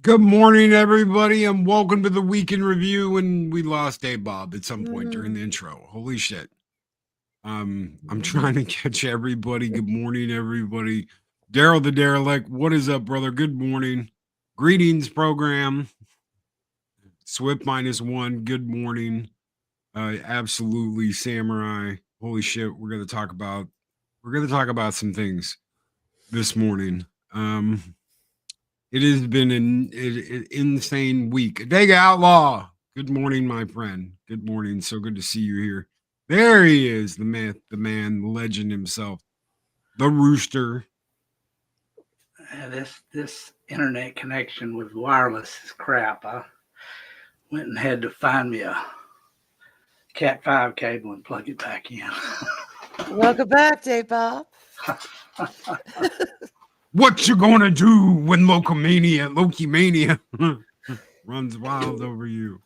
Good morning, everybody, and welcome to the Week in Review. And we lost Dave Bob at some point during the intro. Holy shit. I'm trying to catch everybody. Good morning, everybody. Daryl the Derelict, what is up, brother? Good morning. Greetings, program. Swift -1, good morning. Absolutely, Samurai. Holy shit, we're gonna talk about some things this morning. It has been an insane week. Dega Outlaw. Good morning, my friend. Good morning. So good to see you here. There he is, the man, the legend himself, the Rooster. This internet connection with wireless is crap. I went and had to find me a Cat 5 cable and plug it back in. Welcome back, Dave Bob. What you gonna do when Loki Mania runs wild over you?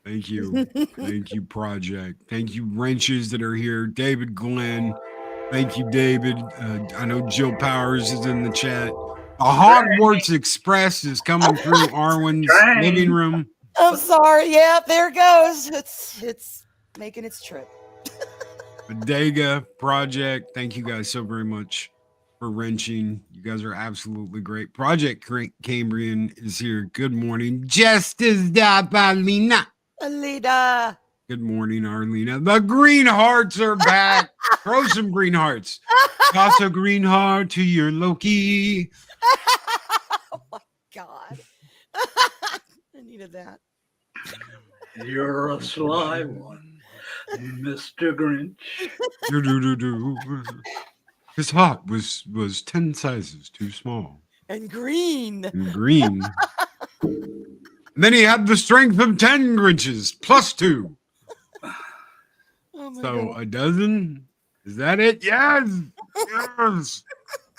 Thank you. Thank you, Project. Thank you, Wrenches that are here. David Glenn. Thank you, David. I know Jill Powers is in the chat. The Hogwarts Express is coming through Arwyn's living room. I'm sorry. Yeah, there it goes. It's making its trip. Bodega Project. Thank you guys so very much for wrenching. You guys are absolutely great. Project Cambrian is here. Good morning. Justice da Balina. Alita. Good morning, Arlena. The green hearts are back. Throw some green hearts. Toss a green heart to your Loki. Oh my God. I needed that. You're a sly one, Mr. Grinch. His heart was 10 sizes too small. And green. And then he had the strength of 10 Grinches plus 2. Oh my So God. a dozen? Is that it? Yes. Yes.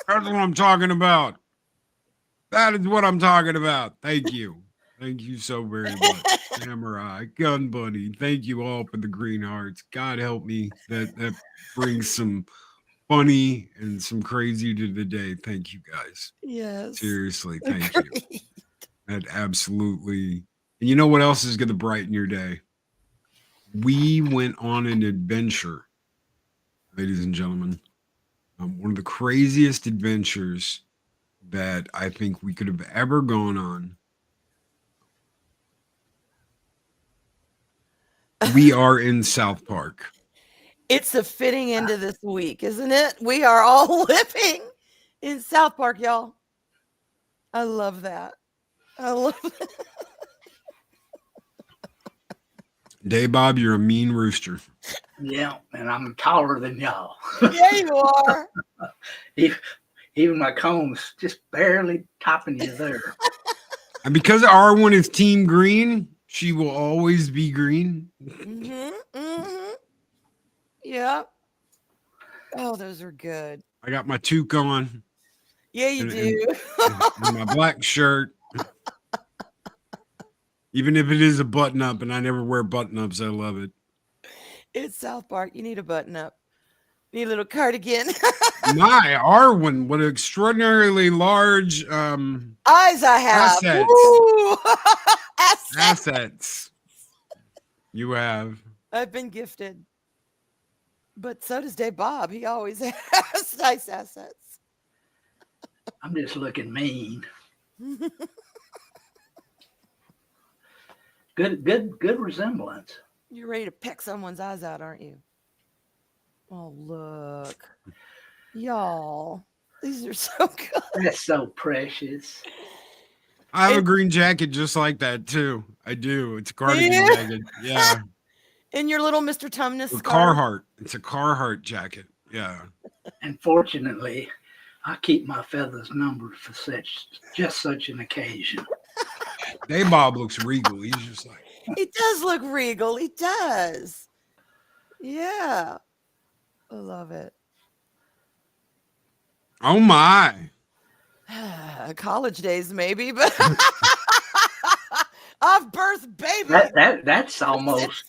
That's what I'm talking about. That is what I'm talking about. Thank you. Thank you so very much. Samurai, Gun Bunny. Thank you all for the green hearts. God help me. That brings some funny and some crazy to the day. Thank you guys. Yes. Seriously, thank you. That absolutely. And you know what else is going to brighten your day? We went on an adventure, ladies and gentlemen. One of the craziest adventures that I think we could have ever gone on. We are in South Park. It's a fitting end to this week, isn't it? We are all living in South Park, y'all. I love that. I love that. Dave Bob, you're a mean rooster. Yeah, and I'm taller than y'all. Yeah, you are. Even my comb's just barely topping you there. And because Arwyn is team green, she will always be green. Yeah. Oh, those are good. I got my toque on. Yeah, you do. And my black shirt. Even if it is a button up, and I never wear button ups, I love it. It's South Park. You need a button up. You need a little cardigan. My Arwyn, what extraordinarily large eyes I have. Assets you have. I've been gifted. But so does Dave Bob. He always has nice assets. I'm just looking mean. Good resemblance. You're ready to peck someone's eyes out, aren't you? Oh, look. Y'all. These are so good. That's so precious. I have a green jacket just like that, too. I do. It's a cardigan jacket. Yeah. In your little Mr. Tumnus scarf. Carhartt. It's a Carhartt jacket. Yeah. And fortunately, I keep my feathers numbered for just such an occasion. Dave Bob looks regal. He's just like. He does look regal. He does. Yeah. I love it. Oh, my. College days, maybe, but I've birthed baby. That's almost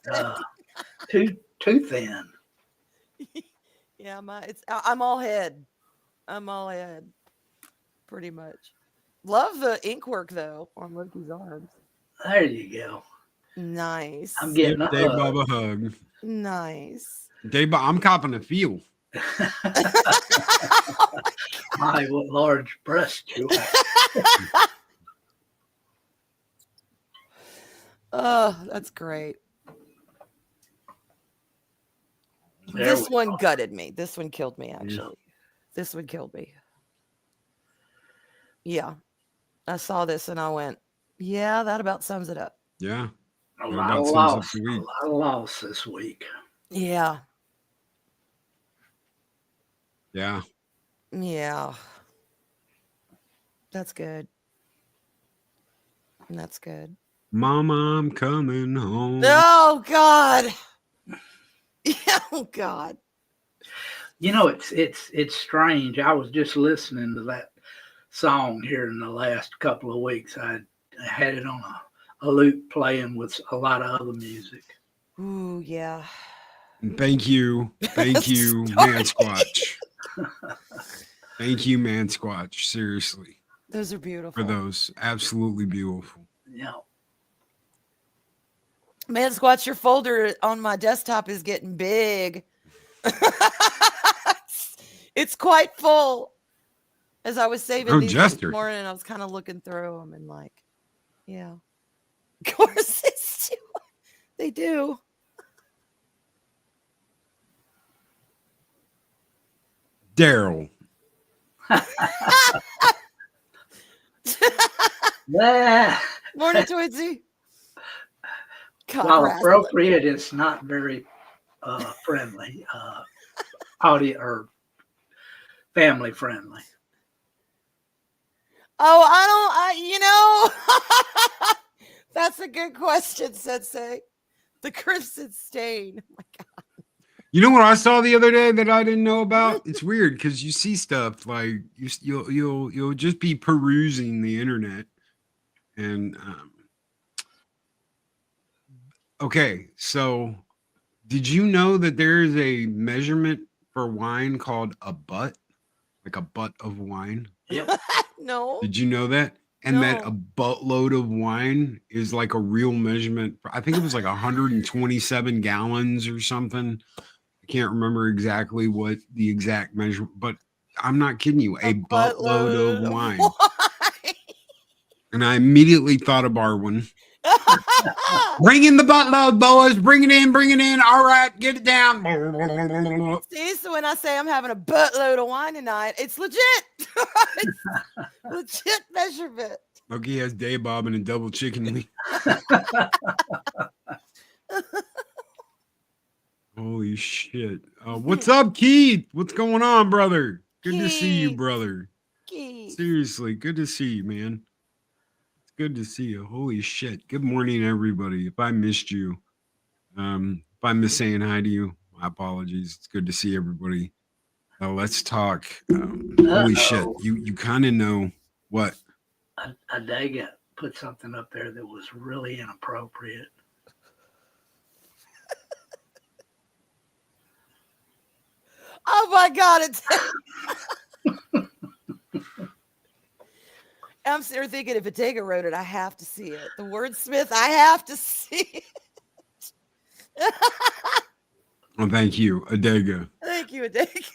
too thin. Yeah, I'm all head. I'm all head, pretty much. Love the ink work though on Loki's arms. There you go. Nice. I'm getting a Dave hug. Bob a hug. Nice. Dave Bob, I'm copping a feel. My, what large breast you have. Oh, that's great. There This we one go. gutted me. This one killed me, actually. This one killed me. Yeah. I saw this and I went, yeah, that about sums it up. Yeah. A That lot about of sums up loss. the A week. lot of loss this week. Yeah. Yeah. Yeah. That's good. That's good. Mama, I'm coming home. Oh, God. Yeah, oh, God. You know, it's strange. I was just listening to that song here in the last couple of weeks. I had it on a loop playing with a lot of other music. Ooh, yeah. And thank you. Thank you, Man Squatch. Thank you, Man Squatch. Seriously. Those are beautiful. For those. Absolutely beautiful. Yeah. Man, Squatch, your folder on my desktop is getting big. It's quite full. As I was saving these this morning, I was kind of looking through them and like, yeah. Of course they do. Daryl. Morning, Twitsy. While appropriate, it's not very friendly, audio or family friendly. Oh, that's a good question, Sensei. The crimson stain. Oh my God. You know what I saw the other day that I didn't know about? It's weird because you see stuff like you'll just be perusing the internet, and okay, so did you know that there is a measurement for wine called a butt, like a butt of wine? Yep. No. Did you know that? And that a buttload of wine is like a real measurement. I think it was like 127 gallons or something. I can't remember exactly what the exact measure, but I'm not kidding you. A buttload of wine. And I immediately thought of Arwyn. Bring in the buttload, boys. Bring it in. All right, get it down. See, so when I say I'm having a buttload of wine tonight, it's legit. It's legit measurement. Loki has day bob and a double chicken wing. Holy shit. What's up, Keith? What's going on, brother? Good to see you, brother. Keith. Seriously, good to see you, man. It's good to see you. Holy shit. Good morning, everybody. If I missed you, if I missed saying hi to you, my apologies. It's good to see everybody. Let's talk. Holy shit. You kind of know what? Adega put something up there that was really inappropriate. Oh my God, it's I'm sitting there thinking if Adega wrote it, I have to see it. The wordsmith, I have to see it. Oh, thank you, Adega. Thank you, Adega.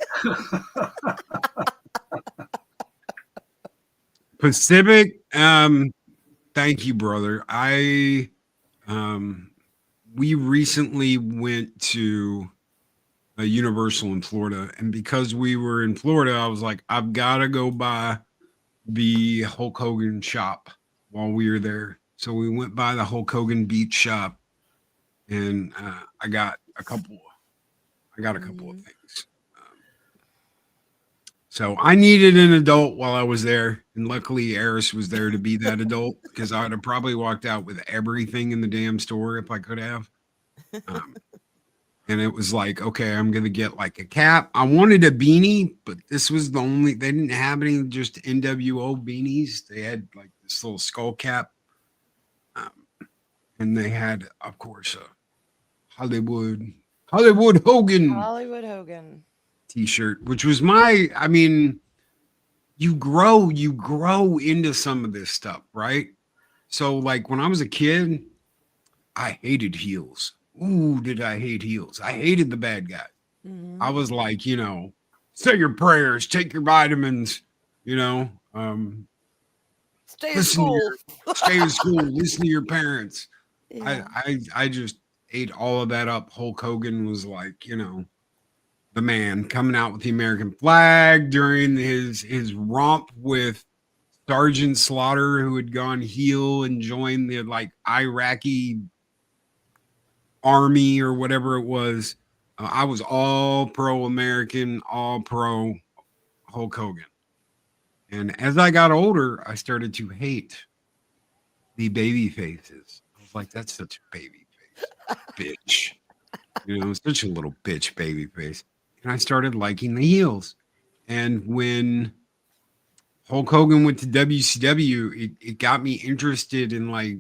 Pacific, thank you, brother. We recently went to a Universal in Florida, and because we were in Florida, I was like, I've got to go by the Hulk Hogan shop while we were there. So we went by the Hulk Hogan beach shop, and I got a couple of things. So I needed an adult while I was there, and luckily Eris was there to be that adult because I'd have probably walked out with everything in the damn store if I could have. And it was like, okay, I'm going to get like a cap. I wanted a beanie, but this was they didn't have any just NWO beanies. They had like this little skull cap. And they had, of course, a Hollywood Hogan Hollywood Hogan t-shirt, which was you grow into some of this stuff, right? So like when I was a kid, I hated heels. Ooh, did I hate heels? I hated the bad guy. Mhm. I was like, you know, say your prayers, take your vitamins, you know, Stay in listen to school. stay in school, listen to your parents. Yeah. I just ate all of that up. Hulk Hogan was like, you know, the man coming out with the American flag during his romp with Sergeant Slaughter, who had gone heel and joined the like Iraqi army or whatever it was. I was all pro American, all pro Hulk Hogan. And as I got older, I started to hate the baby faces. I was like, that's such a baby face, bitch. You know, such a little bitch baby face. And I started liking the heels. And when Hulk Hogan went to WCW, it got me interested in like,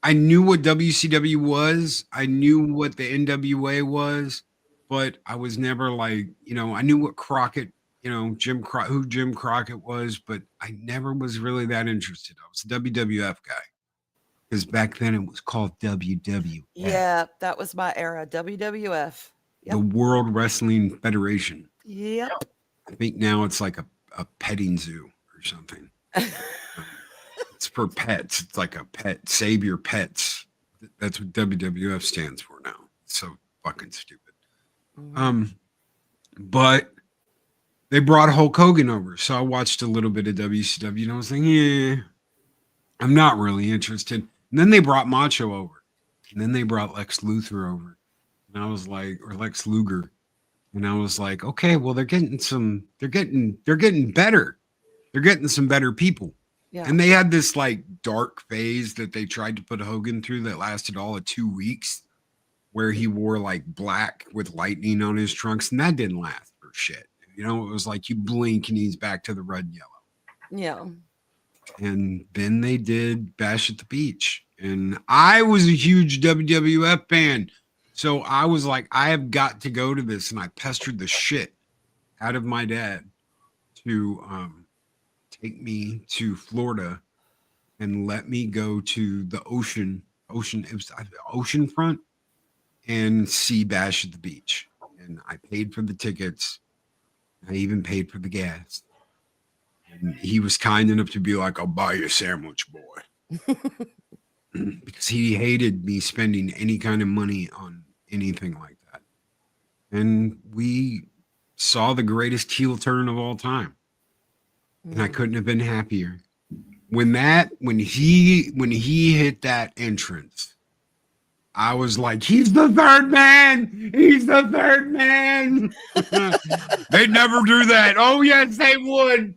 I knew what WCW was. I knew what the NWA was, but I was never like, you know, I knew what Crockett, you know, who Jim Crockett was, but I never was really that interested. I was a WWF guy because back then it was called WWF. Yeah, that was my era. WWF. The World Wrestling Federation. Yep. I think now it's like a petting zoo or something. It's for pets. It's like a pet. Save your pets. That's what WWF stands for now. It's so fucking stupid. But they brought Hulk Hogan over, so I watched a little bit of WCW, and I was like, yeah, I'm not really interested. And then they brought Macho over, and then they brought Lex Luthor over, and I was like, or Lex Luger, and I was like, okay, well, they're getting better. They're getting some better people. Yeah. And they had this like dark phase that they tried to put Hogan through that lasted all of 2 weeks, where he wore like black with lightning on his trunks, and that didn't last for shit. You know, it was like you blink and he's back to the red and yellow. Yeah. And then they did Bash at the Beach, and I was a huge WWF fan, so I was like, I have got to go to this, and I pestered the shit out of my dad to take me to Florida and let me go to the oceanfront and see Bash at the Beach. And I paid for the tickets. I even paid for the gas. And he was kind enough to be like, I'll buy you a sandwich, boy. Because he hated me spending any kind of money on anything like that. And we saw the greatest heel turn of all time. And I couldn't have been happier. When he hit that entrance, I was like, he's the third man. He's the third man. They'd never do that. Oh, yes, they would.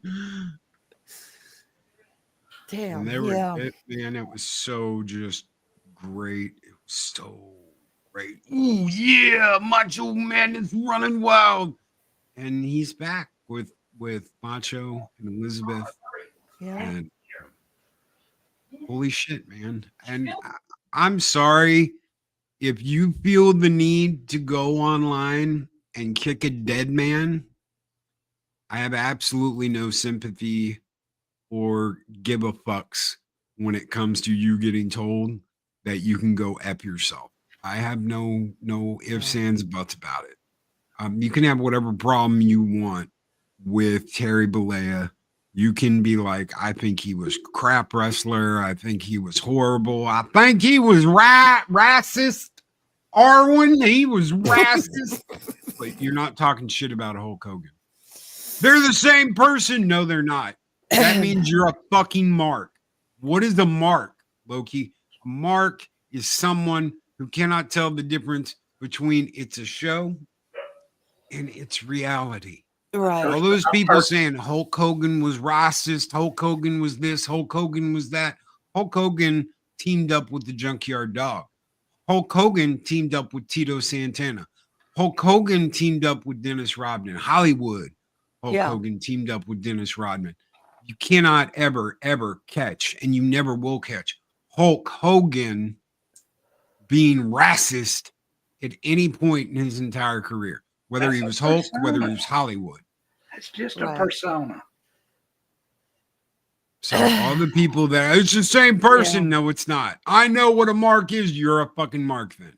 Damn. And they were, man, it was so just great. It was so great. Ooh, yeah, Macho Man is running wild. And he's back with Macho and Elizabeth. Yeah. And holy shit, man. And I'm sorry if you feel the need to go online and kick a dead man. I have absolutely no sympathy or give a fucks when it comes to you getting told that you can go F yourself. I have no ifs, ands, buts about it. You can have whatever problem you want with Terry Bollea. You can be like, I think he was a crap wrestler. I think he was horrible. I think he was racist. Arwyn, he was racist. But you're not talking shit about Hulk Hogan. They're the same person. No, they're not. That means you're a fucking mark. What is a mark, Loki? A mark is someone who cannot tell the difference between it's a show and it's reality. Right. All those people saying Hulk Hogan was racist, Hulk Hogan was this, Hulk Hogan was that. Hulk Hogan teamed up with the Junkyard Dog. Hulk Hogan teamed up with Tito Santana. Hulk Hogan teamed up with Dennis Rodman. Hollywood. Hulk Hogan teamed up with Dennis Rodman. You cannot ever catch, and you never will catch, Hulk Hogan being racist at any point in his entire career. Whether he was Hulk, whether he was Hollywood. It's just a persona. So all the people that it's the same person. Yeah. No, it's not. I know what a mark is. You're a fucking mark then.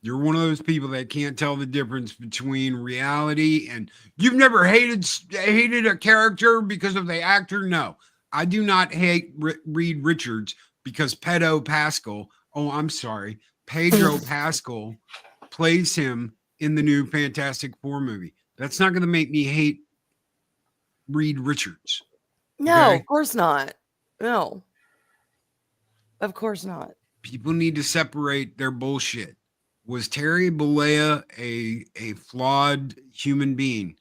You're one of those people that can't tell the difference between reality and you've never hated a character because of the actor. No, I do not hate Reed Richards because Pedro Pascal. Oh, I'm sorry. Pedro Pascal plays him in the new Fantastic Four movie. That's not going to make me hate Reed Richards. No, okay? Of course not. No. Of course not. People need to separate their bullshit. Was Terry Bollea a flawed human being?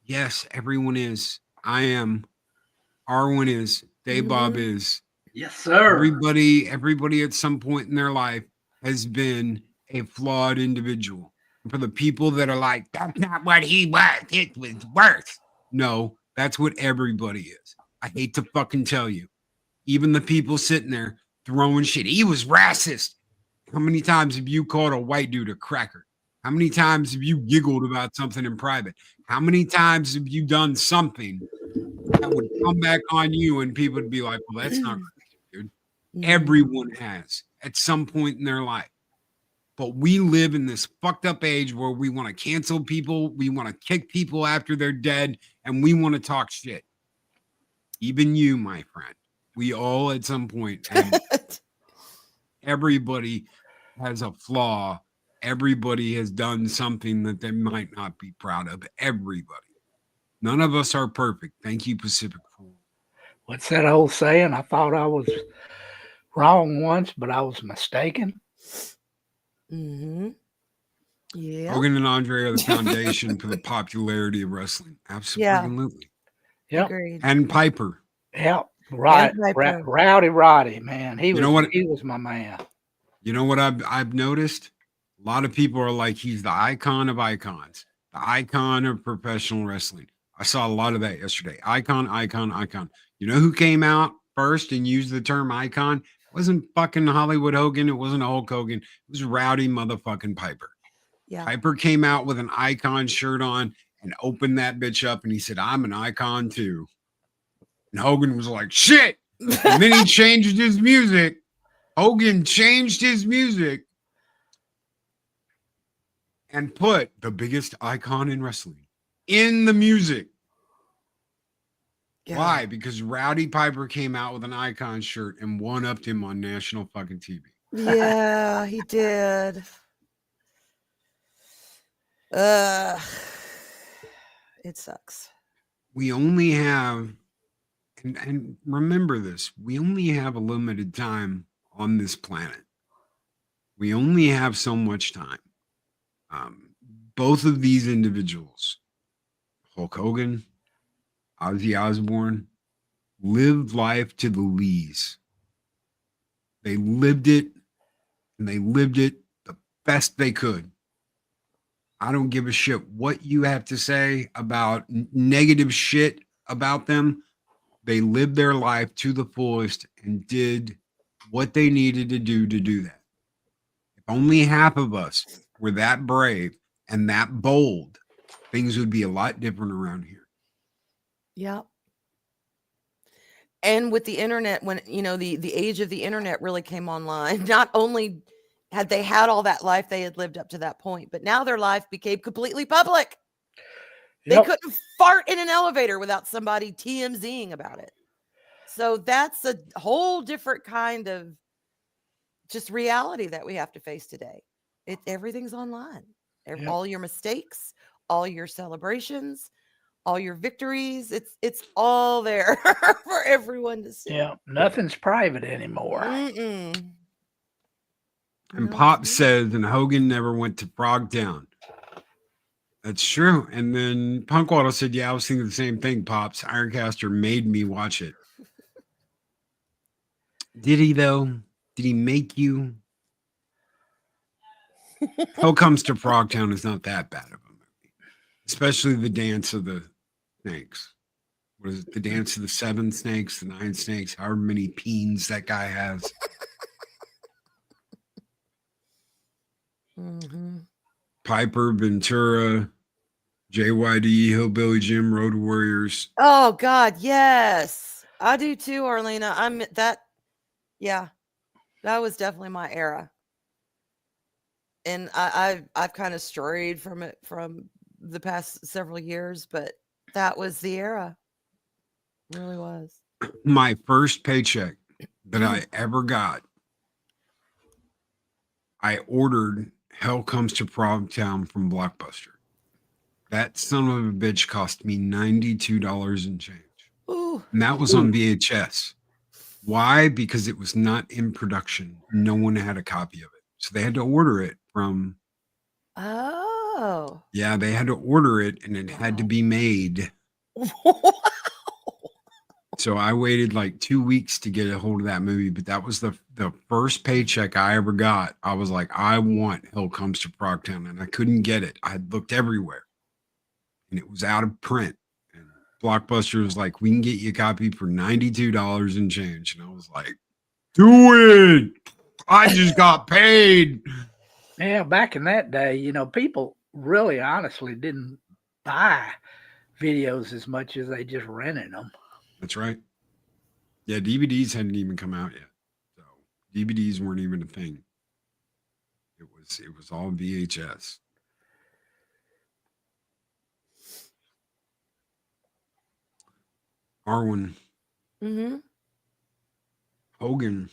Yes, everyone is. I am. Arwyn is. Bob is. Yes, sir. Everybody at some point in their life has been a flawed individual. And for the people that are like, that's not what he was, it was worse. No, that's what everybody is. I hate to fucking tell you. Even the people sitting there throwing shit. He was racist. How many times have you called a white dude a cracker? How many times have you giggled about something in private? How many times have you done something that would come back on you and people would be like, well, that's not crazy, dude. Everyone has at some point in their life. But we live in this fucked up age where we want to cancel people. We want to kick people after they're dead. And we want to talk shit. Even you, my friend. We all at some point. Everybody has a flaw. Everybody has done something that they might not be proud of. Everybody. None of us are perfect. Thank you, Pacific Forum. What's that old saying? I thought I was wrong once, but I was mistaken. Mm-hmm. Yeah. Hogan and Andre are the foundation for the popularity of wrestling. Absolutely. Yeah. Agreed. And Piper. Yeah. Right. Rowdy Roddy, man. He was my man. You know what I've noticed? A lot of people are like, he's the icon of icons, the icon of professional wrestling. I saw a lot of that yesterday. Icon. You know who came out first and used the term icon? It wasn't fucking Hollywood Hogan. It wasn't a Hulk Hogan. It was Rowdy motherfucking Piper. Yeah. Piper came out with an icon shirt on and opened that bitch up and he said, I'm an icon too. And Hogan was like, shit. And then he changed his music. Hogan changed his music and put the biggest icon in wrestling in the music. Yeah. Why? Because Rowdy Piper came out with an icon shirt and one-upped him on national fucking TV. Yeah, he did. It sucks. We only have, and remember this, we only have a limited time on this planet. We only have so much time. Both of these individuals, Hulk Hogan, Ozzy Osbourne, lived life to the lees. They lived it, and they lived it the best they could. I don't give a shit what you have to say about negative shit about them. They lived their life to the fullest and did what they needed to do that. If only half of us were that brave and that bold, things would be a lot different around here. Yeah. And with the internet, when, the age of the internet really came online, not only had they had all that life they had lived up to that point, but now their life became completely public. Yep. They couldn't fart in an elevator without somebody TMZing about it. So that's a whole different kind of just reality that we have to face today. Everything's online. Yep. All your mistakes, all your celebrations, all your victories, it's all there for everyone to see. Yeah, nothing's private anymore. Mm-mm. And Pop says, and Hogan never went to Frogtown. That's true. And then Punkwater said, yeah, I was thinking the same thing, Pops. Ironcaster made me watch it. Did he, though? Did he make you? Hell Comes to Frogtown is not that bad of a movie. Especially the dance of the snakes. What is it? The dance of the 7 snakes, the 9 snakes, however many peens that guy has. Mm-hmm. Piper, Ventura, JYD, Hillbilly Jim, Road Warriors. Oh God, yes, I do too, Arlena. I'm that. Yeah, that was definitely my era, and I've kind of strayed from it from the past several years, but that was the era. It really was. My first paycheck that I ever got, I ordered Hell Comes to Frogtown from Blockbuster. That son of a bitch cost me $92 and change. Ooh. And that was on VHS. Why? Because it was not in production. No one had a copy of it. So they had to order it from. Oh. Yeah, they had to order it and it had to be made. So I waited like 2 weeks to get a hold of that movie, but that was the first paycheck I ever got. I was like, I want Hell Comes to Frogtown, and I couldn't get it. I had looked everywhere, and it was out of print. And Blockbuster was like, we can get you a copy for $92 and change. And I was like, do it. I just got paid. Yeah, back in that day, people really honestly didn't buy videos as much as they just rented them. That's right. Yeah, DVDs hadn't even come out yet. So DVDs weren't even a thing. It was all VHS. Arwyn. Mm-hmm. Hogan.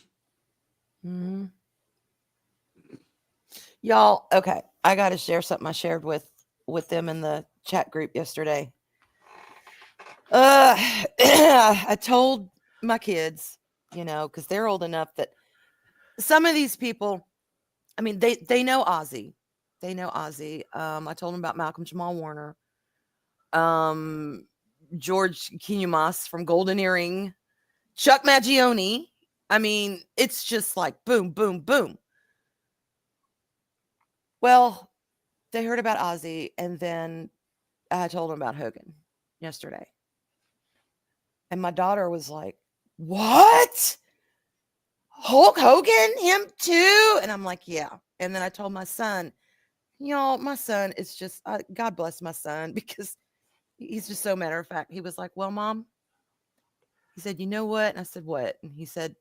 Mm-hmm. Y'all, okay. I got to share something I shared with them in the chat group yesterday. I told my kids, because they're old enough that some of these people, I mean, they know Ozzy. They know Ozzy. I told them about Malcolm Jamal Warner, George Kinyumas from Golden Earring, Chuck Mangione. I mean, it's just like boom, boom, boom. Well, they heard about Ozzy, and then I told them about Hogan yesterday. And my daughter was like, what? Hulk Hogan? Him too? And I'm like, yeah. And then I told my son, my son is just, God bless my son, because he's just so matter of fact. He was like, well, Mom, he said, you know what? And I said, what? And he said,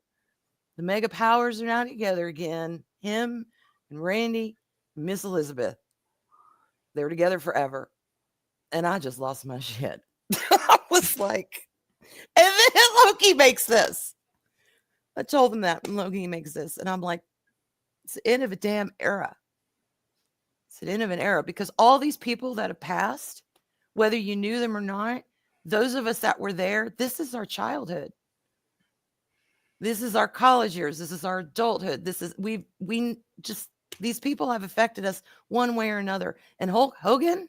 the mega powers are now together again. Him and Randy and Miss Elizabeth. They were together forever. And I just lost my shit. I was like, and then Loki makes this. I told him that, and Loki makes this. And I'm like, it's the end of a damn era. It's the end of an era, because all these people that have passed, whether you knew them or not, those of us that were there, this is our childhood. This is our college years. This is our adulthood. This is, we just, these people have affected us one way or another. And Hulk Hogan,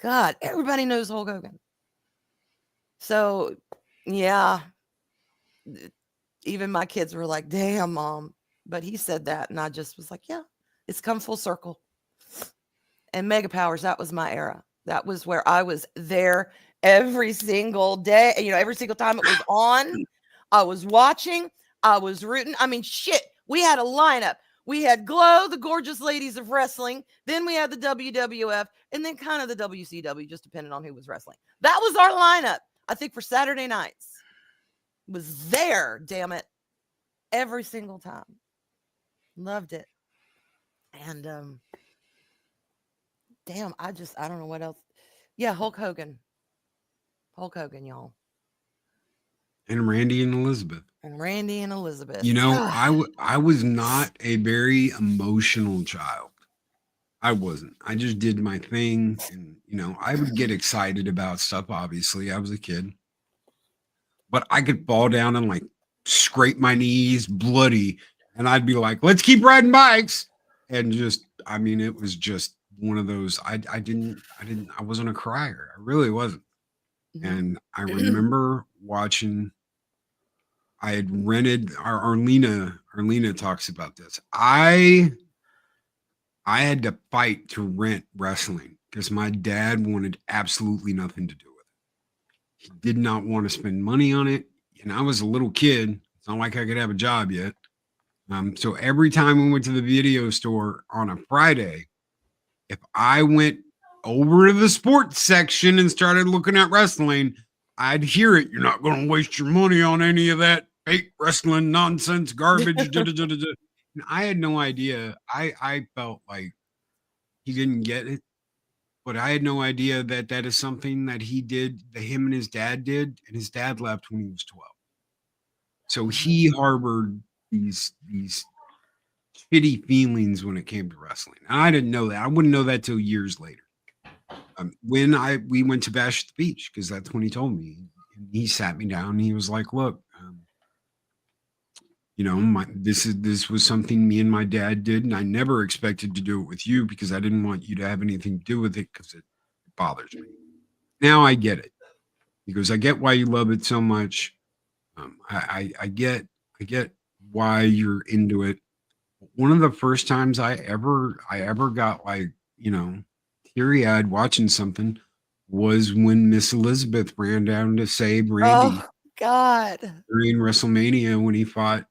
God, everybody knows Hulk Hogan. So, yeah, even my kids were like, damn, Mom. But he said that, and I just was like, yeah, it's come full circle. And Mega Powers, that was my era. That was where I was there every single day. Every single time it was on, I was watching, I was rooting. I mean, shit, we had a lineup. We had Glow, the gorgeous ladies of wrestling. Then we had the WWF, and then kind of the WCW, just depending on who was wrestling. That was our lineup, I think, for Saturday nights. It was there, damn it, every single time. Loved it. And damn, I don't know what else. Yeah, Hulk Hogan, y'all. And Randy and Elizabeth. I was not a very emotional child. I wasn't. I just did my thing. And, I would get excited about stuff. Obviously, I was a kid. But I could fall down and like scrape my knees bloody. And I'd be like, let's keep riding bikes. And just, it was just one of those. I wasn't a crier. I really wasn't. Mm-hmm. And I remember watching, I had rented, Arlena talks about this. I had to fight to rent wrestling because my dad wanted absolutely nothing to do with it. He did not want to spend money on it. And I was a little kid. It's not like I could have a job yet. So every time we went to the video store on a Friday, if I went over to the sports section and started looking at wrestling, I'd hear it. You're not going to waste your money on any of that fake wrestling nonsense garbage. And I had no idea. I felt like he didn't get it, but I had no idea that that is something that he did, that him and his dad did, and his dad left when he was 12. So he harbored these shitty feelings when it came to wrestling. And I didn't know that. I wouldn't know that till years later. When we went to Bash at the Beach, because that's when he told me. And he sat me down and he was like, "Look, you know, this was something me and my dad did, and I never expected to do it with you because I didn't want you to have anything to do with it because it bothers me. Now I get it. He goes, I get why you love it so much. I get why you're into it. One of the first times I ever got like, you know, teary-eyed watching something was when Miss Elizabeth ran down to save Randy Oh God. during WrestleMania when he fought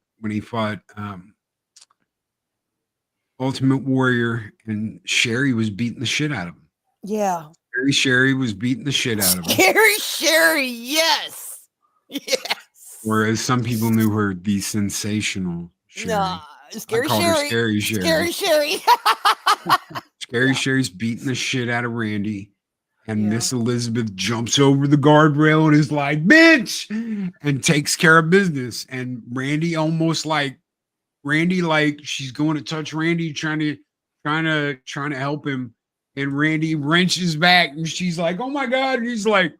Ultimate Warrior, and Sherry was beating the shit out of him. Yeah. Sherry was beating the shit out of him. Sherry, yes. Yes. Whereas some people knew her the sensational Sherry. Nah, I called her Scary Sherry. Scary Sherry. Scary Sherry's beating the shit out of Randy. And Miss Elizabeth jumps over the guardrail and is like, bitch, and takes care of business. And Randy she's going to touch Randy, trying to help him. And Randy wrenches back and she's like, oh my God. And he's like,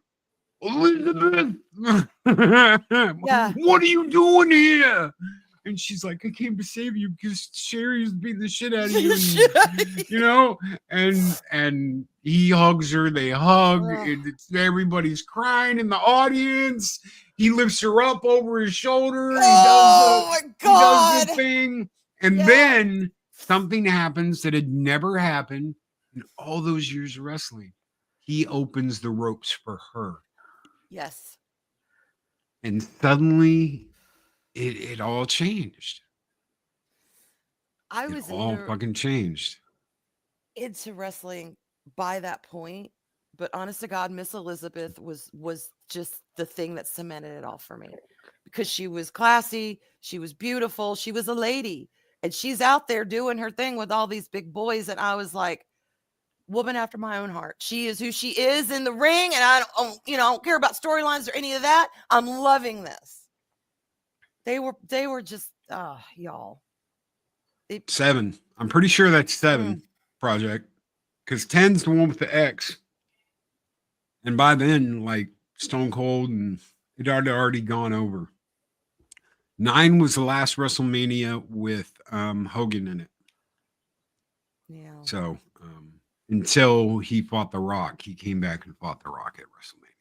Elizabeth, what are you doing here? And she's like, I came to save you because Sherry's beating the shit out of you. And, you know, and he hugs her, they hug, and everybody's crying in the audience. He lifts her up over his shoulder. He does the thing. And then something happens that had never happened in all those years of wrestling. He opens the ropes for her. Yes. And suddenly it all changed. It all fucking changed. Into wrestling by that point, but honest to God, Miss Elizabeth was just the thing that cemented it all for me, because she was classy, she was beautiful, she was a lady, and she's out there doing her thing with all these big boys, and I was like, woman after my own heart. She is who she is in the ring, and I don't care about storylines or any of that. I'm loving this. They were just y'all. 7. I'm pretty sure that's 7 project, because 10's the one with the X. And by then, like Stone Cold and it had already gone over. 9 was the last WrestleMania with Hogan in it. Yeah. So until he fought The Rock, he came back and fought The Rock at WrestleMania.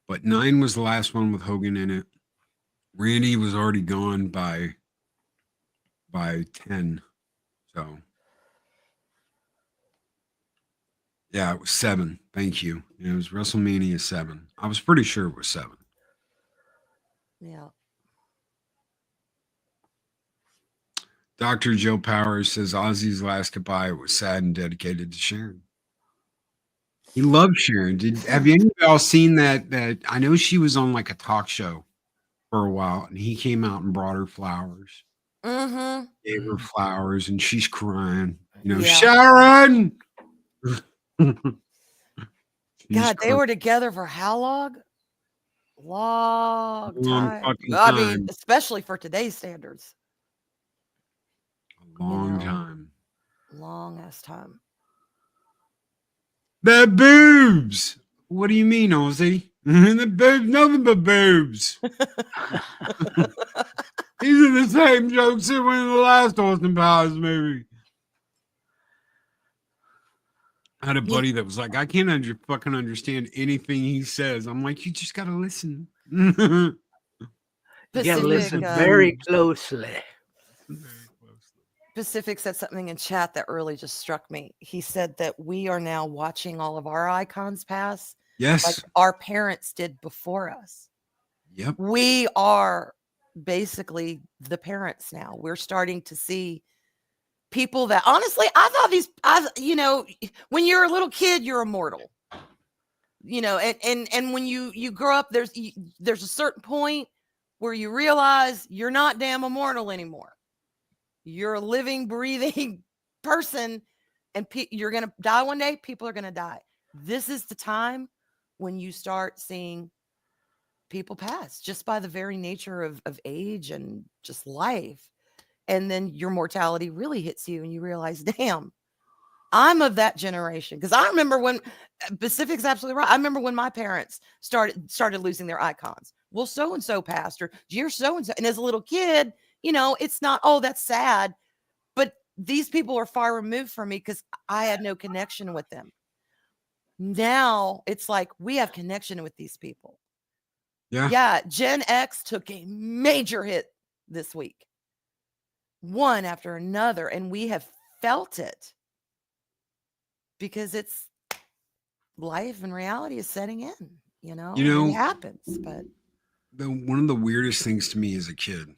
But 9 was the last one with Hogan in it. Randy was already gone by 10. So yeah, it was 7. Thank you. It was WrestleMania 7. I was pretty sure it was 7. Yeah. Dr. Joe Powers says Ozzy's last goodbye was sad and dedicated to Sharon. He loved Sharon. Have any of y'all seen that? I know she was on like a talk show for a while, and he came out and brought her flowers. Mm-hmm. Gave her flowers, and she's crying. You know, Sharon. God, they were together for how long? Long time. I mean, especially for today's standards. A long time. Long ass time. The boobs. What do you mean, Ozzy? The boobs, nothing but boobs. These are the same jokes that were in the last Austin Powers movie. I had a buddy that was like, I can't fucking understand anything he says. I'm like, you just gotta listen. You gotta listen very closely. Pacific said something in chat that really just struck me. He said that we are now watching all of our icons pass. Yes. Like our parents did before us. Yep. We are basically the parents now. We're starting to see people that honestly, I thought when you're a little kid, you're immortal. And when you grow up, there's a certain point where you realize you're not damn immortal anymore. You're a living, breathing person, and you're going to die one day. People are going to die. This is the time when you start seeing people pass just by the very nature of age and just life. And then your mortality really hits you and you realize, damn, I'm of that generation. Because I remember when Pacific's absolutely right. I remember when my parents started losing their icons. Well, so-and-so passed, or dear so-and-so. And as a little kid, it's not, oh, that's sad. But these people are far removed from me because I had no connection with them. Now it's like we have connection with these people. Yeah. Gen X took a major hit this week, one after another, and we have felt it because it's life and reality is setting in. It happens. But one of the weirdest things to me as a kid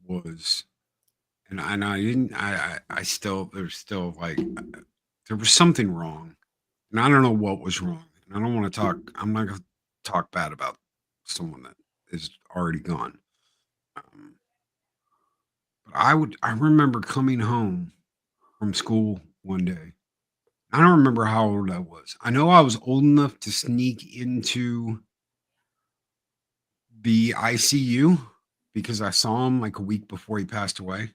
was, and I didn't, I still, there's still like, there was something wrong, and I don't know what was wrong. And I don't want to talk. I'm not going to talk bad about someone that is already gone. But I remember coming home from school one day. I don't remember how old I was. I know I was old enough to sneak into the ICU because I saw him like a week before he passed away.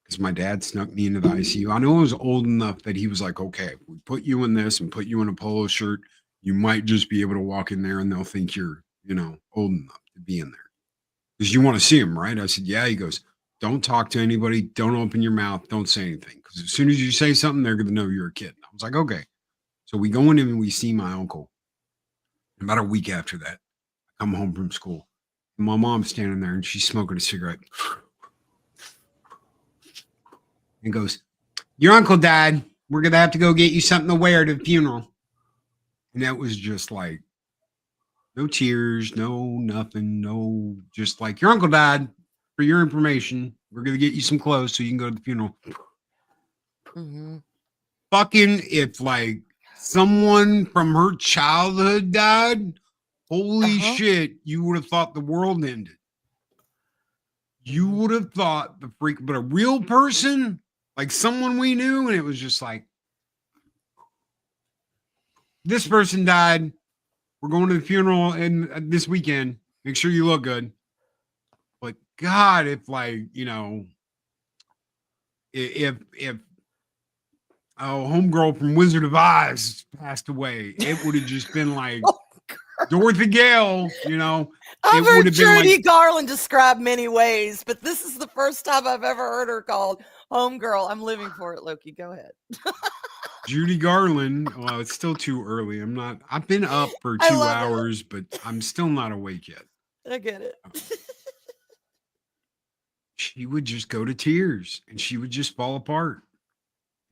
Because my dad snuck me into the ICU. I know I was old enough that he was like, okay, if we put you in this and put you in a polo shirt, you might just be able to walk in there and they'll think you're, old enough to be in there. Because you want to see him, right? I said, yeah. He goes, don't talk to anybody. Don't open your mouth. Don't say anything. Because as soon as you say something, they're going to know you're a kid. I was like, okay. So we go in and we see my uncle. About a week after that, I come home from school. And my mom's standing there and she's smoking a cigarette. And goes, your uncle died. We're going to have to go get you something to wear to the funeral. And that was just like, no tears, no nothing, no, just like, your uncle died. For your information, we're going to get you some clothes so you can go to the funeral. mm-hmm. Fucking, if like someone from her childhood died, holy shit, you would have thought the world ended. You would have thought but a real person, like someone we knew, and it was just like, this person died. We're going to the funeral this weekend. Make sure you look good. But God, if like, if homegirl from Wizard of Oz passed away, it would have just been like Dorothy Gale, I've heard Judy Garland described many ways, but this is the first time I've ever heard her called homegirl. I'm living for it, Loki. Go ahead. Judy Garland. Well, it's still too early. I've been up for 2 hours, but I'm still not awake yet. I get it. She would just go to tears and she would just fall apart.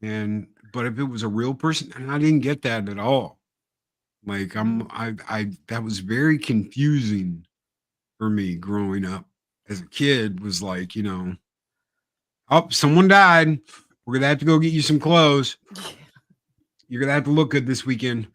But if it was a real person, and I didn't get that at all. Like that was very confusing for me growing up as a kid. Was like, oh, someone died. We're going to have to go get you some clothes. You're going to have to look good this weekend.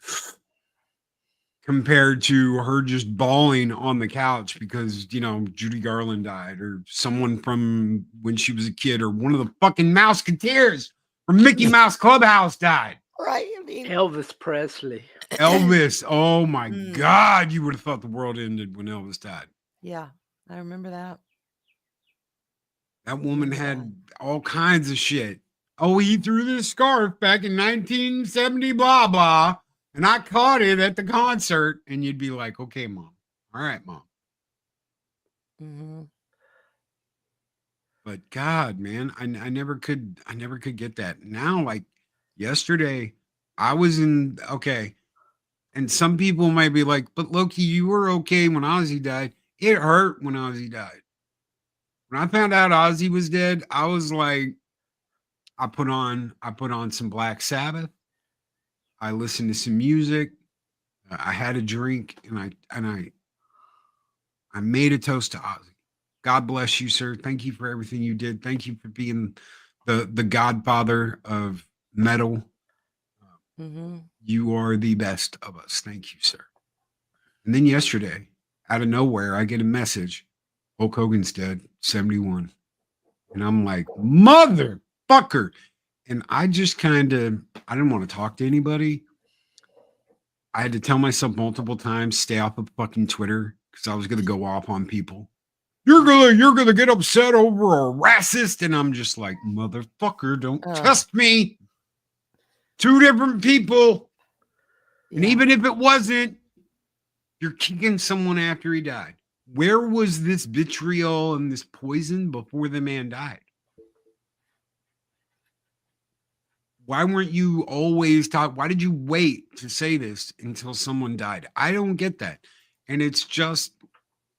Compared to her just bawling on the couch because, Judy Garland died, or someone from when she was a kid, or one of the fucking Mouseketeers from Mickey Mouse Clubhouse died. Right. Elvis Presley. Elvis. Oh my God. You would have thought the world ended when Elvis died. Yeah. I remember that. That woman had all kinds of shit. Oh, he threw this scarf back in 1970, blah, blah. And I caught it at the concert, and you'd be like, okay, Mom. All right, Mom. Mm-hmm. But God, man, I never could get that. Now, like yesterday, I was okay. And some people might be like, but Loki, you were okay when Ozzy died. It hurt when Ozzy died. When I found out Ozzy was dead, I was like, I put on some Black Sabbath. I listened to some music. I had a drink, and I made a toast to Ozzy. God bless you, sir. Thank you for everything you did. Thank you for being the godfather of metal. Mm-hmm. You are the best of us. Thank you, sir. And then yesterday, out of nowhere, I get a message. Hulk Hogan's dead, 71. And I'm like, motherfucker. And I just I didn't want to talk to anybody. I had to tell myself multiple times, stay off of fucking Twitter, because I was gonna go off on people. You're gonna get upset over a racist. And I'm just like, motherfucker, don't test me. Two different people. And even if it wasn't, you're kicking someone after he died. Where was this vitriol and this poison before the man died? Why weren't you always taught? Why did you wait to say this until someone died? I don't get that. And it's just,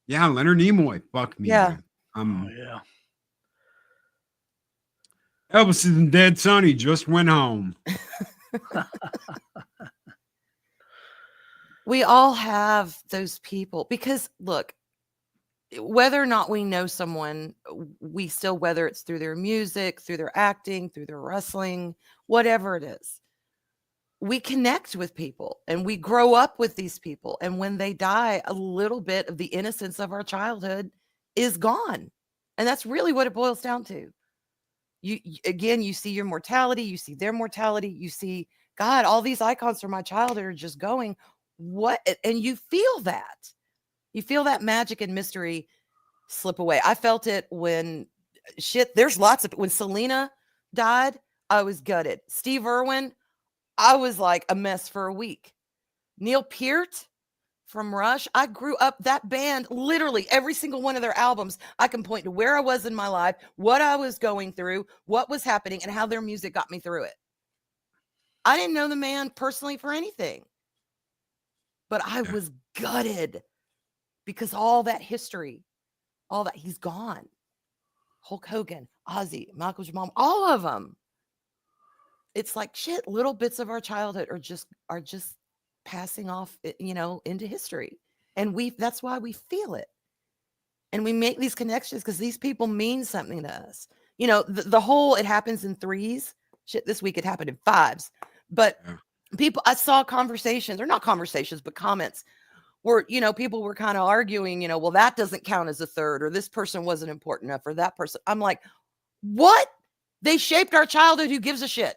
Leonard Nimoy. Fuck me. Yeah. Man. Yeah. Elvis isn't dead, son. He just went home. We all have those people because look, whether or not we know someone, we still, whether it's through their music, through their acting, through their wrestling, whatever it is, we connect with people and we grow up with these people. And when they die, a little bit of the innocence of our childhood is gone. And that's really what it boils down to. You see your mortality, you see their mortality, you see, God, all these icons from my childhood are just going, what? And you feel that. You feel that magic and mystery slip away. I felt it when there's lots of, when Selena died, I was gutted. Steve Irwin, I was like a mess for a week. Neil Peart from Rush, I grew up, that band, literally every single one of their albums, I can point to where I was in my life, what I was going through, what was happening, and how their music got me through it. I didn't know the man personally for anything, but I was gutted because all that history, all that, he's gone. Hulk Hogan, Ozzy, Michael Jamal, all of them. It's like shit, little bits of our childhood are just passing off, into history. And that's why we feel it. And we make these connections because these people mean something to us. The whole, it happens in threes. Shit, this week it happened in fives. But people, I saw conversations, or not conversations, but comments where, people were kind of arguing, well, that doesn't count as a third, or this person wasn't important enough, or that person. I'm like, what? They shaped our childhood. Who gives a shit?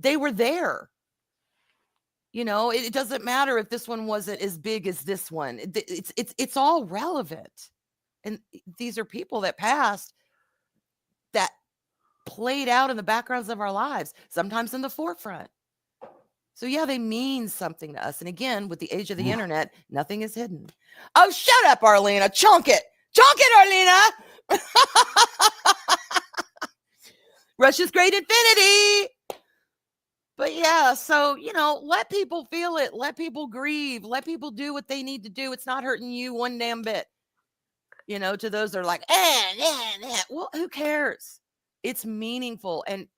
They were there. It doesn't matter if this one wasn't as big as this one. It's all relevant. And these are people that passed that played out in the backgrounds of our lives, sometimes in the forefront. So they mean something to us. And again, with the age of the internet, nothing is hidden. Oh, shut up, Arlena. Chunk it, Arlena. Russia's Great Infinity. But so, let people feel it. Let people grieve. Let people do what they need to do. It's not hurting you one damn bit. To those that are like, well, who cares? It's meaningful. And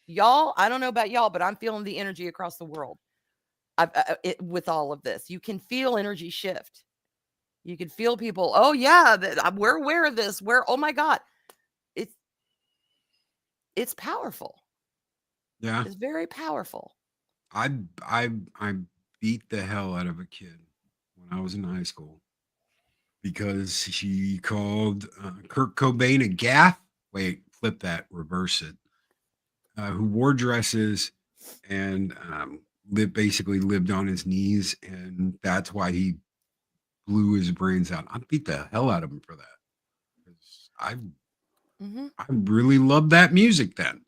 y'all, I don't know about y'all, but I'm feeling the energy across the world. With all of this, you can feel energy shift. You can feel people. Oh yeah, we're aware of this. Oh my God, it's powerful. Yeah, it's very powerful. I beat the hell out of a kid when I was in high school because he called Kurt Cobain a gaff. Wait, flip that, reverse it. Who wore dresses and basically lived on his knees, and that's why he blew his brains out. I beat the hell out of him for that because I really loved that music then,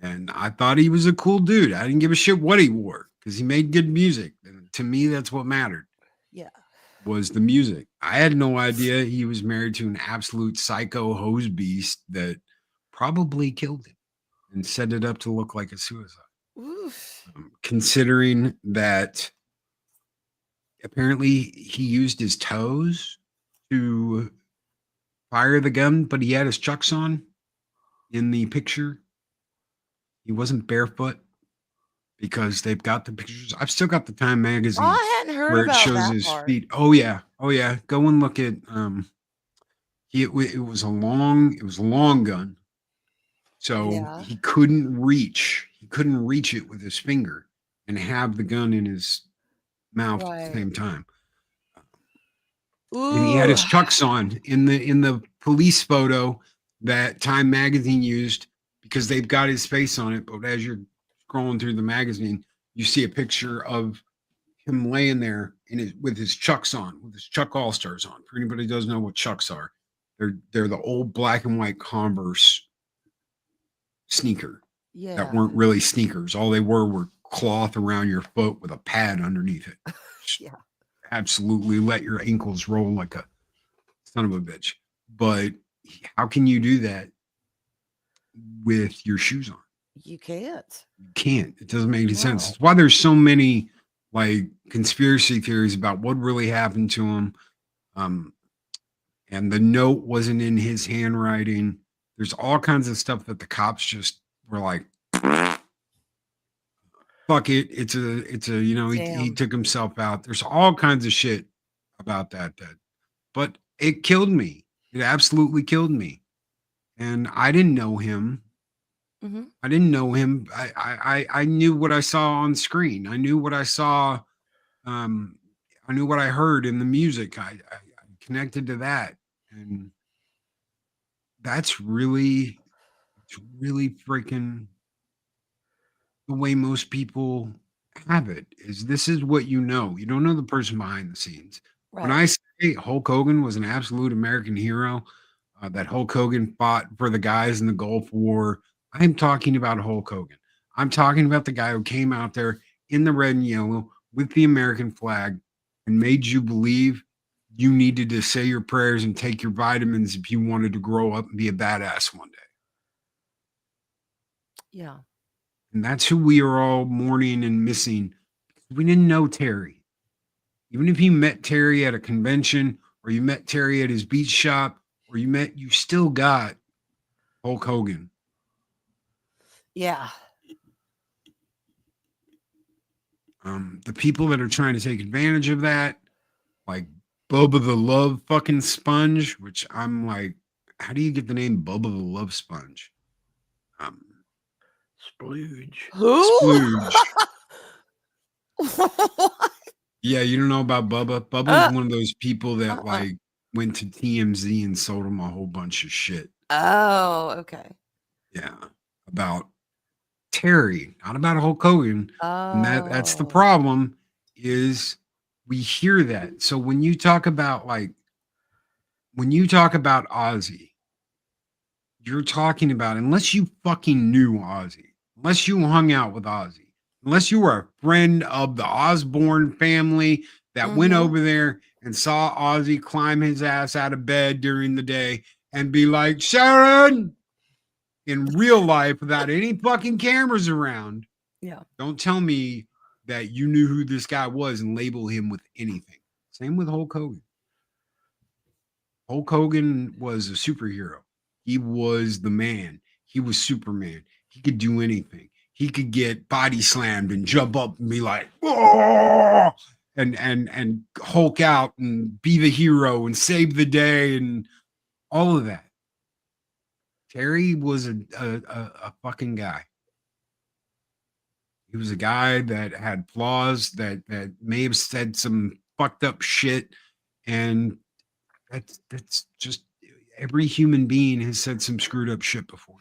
and I thought he was a cool dude. I didn't give a shit what he wore because he made good music, and to me, that's what mattered. Yeah, was the music. I had no idea he was married to an absolute psycho hose beast that probably killed him and set it up to look like a suicide. Considering that apparently he used his toes to fire the gun, but he had his Chucks on in the picture. He wasn't barefoot because they've got the pictures. I've still got the Time magazine I hadn't heard where it about shows that his part. feet. Oh yeah. Go and look at it was a long gun. So Yeah. he couldn't reach it with his finger and have the gun in his mouth at the Right. same time. And he had Ooh. his chucks on in the police photo that Time magazine used because they've got his face on it. But as you're scrolling through the magazine, you see a picture of him laying there with his chucks on, with his Chuck All Stars on. For anybody who doesn't know what chucks are, they're the old black and white Converse sneaker that Yeah. weren't really sneakers. All they were cloth around your foot with a pad underneath it. Yeah. Absolutely let your ankles roll like a son of a bitch. But how can you do that with your shoes on? You can't. You can't. It doesn't make any sense. No. It's why there's so many like conspiracy theories about what really happened to him. And the note wasn't in his handwriting. There's all kinds of stuff that the cops just were like, fuck it. It's a he Damn. took himself out. There's all kinds of shit about that. But it killed me. It absolutely killed me. And I didn't know him. hmm I didn't know him. I knew what I saw on screen. I knew what I saw. I knew what I heard in the music. I connected to that. And it's really freaking the way most people have it is this is what you know. You don't know the person behind the scenes. When Right. I say Hulk Hogan was an absolute American hero, that Hulk Hogan fought for the guys in the Gulf War, I'm talking about Hulk Hogan. I'm talking about the guy who came out there in the red and yellow with the American flag and made you believe you needed to say your prayers and take your vitamins if you wanted to grow up and be a badass one day. Yeah. And that's who we are all mourning and missing. We didn't know Terry. Even if you met Terry at a convention or you met Terry at his beach shop or you still got Hulk Hogan. Yeah. The people that are trying to take advantage of that, like Bubba the Love fucking Sponge, which I'm like, how do you get the name Bubba the Love Sponge? Splooge. Who? Splooge. Yeah, you don't know about Bubba? Bubba was one of those people that like went to TMZ and sold him a whole bunch of shit. Oh, okay. Yeah, about Terry, not about Hulk Hogan. And that's the Oh. problem is we hear that. So when you talk about Ozzy, you're talking about unless you fucking knew Ozzy, unless you hung out with Ozzy, unless you were a friend of the Osborne family that went over there and saw Ozzy climb his ass out of bed during the day and be like, Sharon, in real life without any fucking cameras around. Yeah. Don't tell me that you knew who this guy was and label him with anything. Same with Hulk Hogan. Hulk Hogan was a superhero. He was the man. He was Superman. He could do anything. He could get body slammed and jump up and be like, oh, and Hulk out and be the hero and save the day and all of that. Terry was a fucking guy. He was a guy that had flaws that may have said some fucked up shit, and that's just every human being has said some screwed up shit before.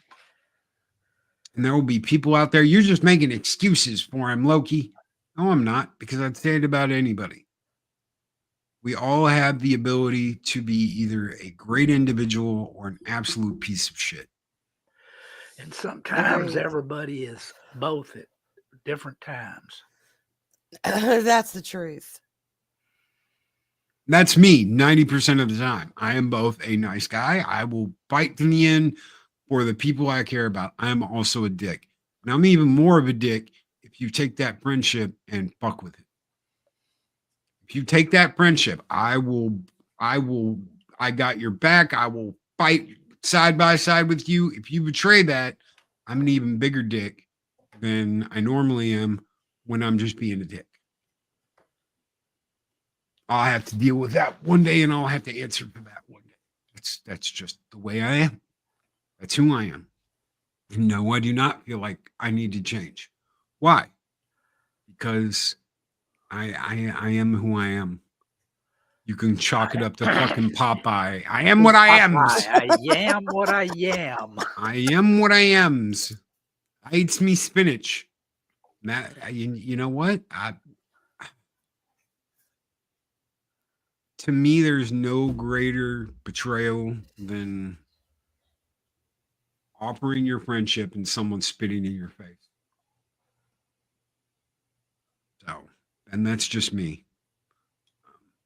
And there will be people out there, you're just making excuses for him, Loki. No, I'm not, because I'd say it about anybody. We all have the ability to be either a great individual or an absolute piece of shit. And sometimes Agreed. everybody is both at different times. That's the truth. That's me 90% of the time. I am both a nice guy. I will fight to the end for the people I care about. I'm also a dick. And I'm even more of a dick if you take that friendship and fuck with it. If you take that friendship, I got your back. I will fight side by side with you. If you betray that, I'm an even bigger dick than I normally am when I'm just being a dick. I'll have to deal with that one day and I'll have to answer for that one day. That's just the way I am. That's who I am. No, I do not feel like I need to change. Why? Because I am who I am. You can chalk it up to fucking Popeye. I am what I am. I am what I am. I am what I am's. I eats me spinach. You know what? To me, there's no greater betrayal than offering your friendship and someone spitting in your face. So, and that's just me.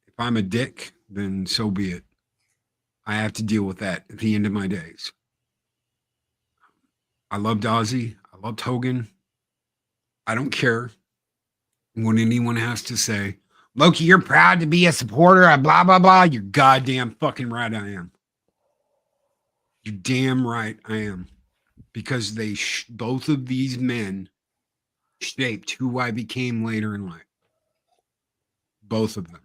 If I'm a dick, then so be it. I have to deal with that at the end of my days. I loved Ozzy. I loved Hogan. I don't care what anyone has to say. Loki, you're proud to be a supporter of blah, blah, blah. You're goddamn fucking right I am. You're damn right I am. Because both of these men shaped who I became later in life. Both of them.